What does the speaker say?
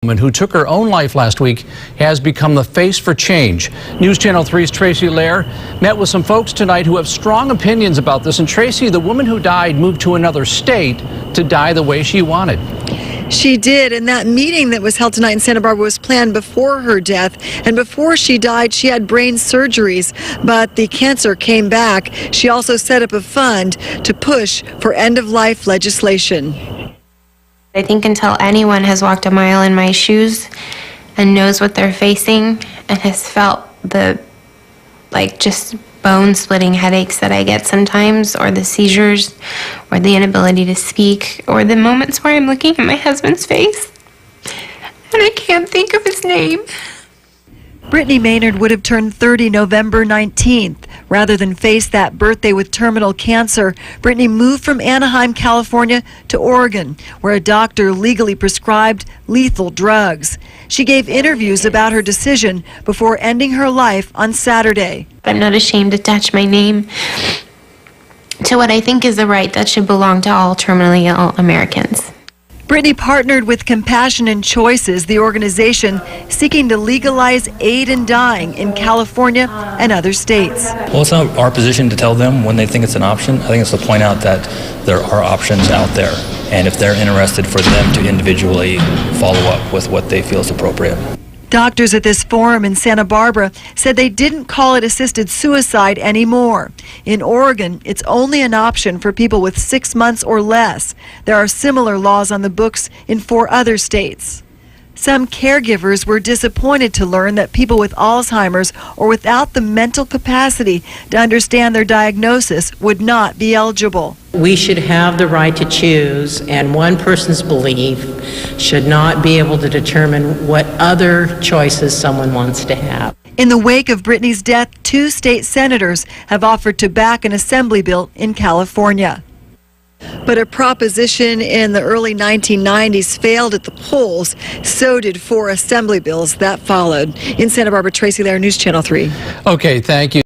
woman who took her own life last week has become the face for change. News Channel 3's TRACY LEHR met with some folks tonight who have strong opinions about this. And TRACY, the woman who died, moved to another state to die the way she wanted. She did, and that meeting that was held tonight in Santa Barbara was planned before her death. And before she died, she had brain surgeries, but the cancer came back. She also set up a fund to push for end-of-life legislation. I think until anyone has walked a mile in my shoes and knows what they're facing and has felt the, just bone-splitting headaches that I get sometimes, or the seizures, or the inability to speak, or the moments where I'm looking at my husband's face and I can't think of his name. Brittany Maynard would have turned 30 November 19th. Rather than face that birthday with terminal cancer, Brittany moved from Anaheim, California to Oregon, where a doctor legally prescribed lethal drugs. She gave interviews about her decision before ending her life on Saturday. I'm not ashamed to attach my name to what I think is a right that should belong to all terminally ill Americans. Brittany partnered with Compassion and Choices, the organization seeking to legalize aid in dying in California and other states. Well, it's not our position to tell them when they think it's an option. I think it's to point out that there are options out there, and if they're interested, for them to individually follow up with what they feel is appropriate. Doctors at this forum in Santa Barbara said they didn't call it assisted suicide anymore. In Oregon, it's only an option for people with 6 months or less. There are similar laws on the books in 4 other states. Some caregivers were disappointed to learn that people with Alzheimer's or without the mental capacity to understand their diagnosis would not be eligible. We should have the right to choose, and one person's belief should not be able to determine what other choices someone wants to have. In the wake of Brittany's death, 2 state senators have offered to back an assembly bill in California. But a proposition in the early 1990s failed at the polls. So did 4 assembly bills that followed. In Santa Barbara, TRACY LEHR, News Channel 3. Okay, thank you.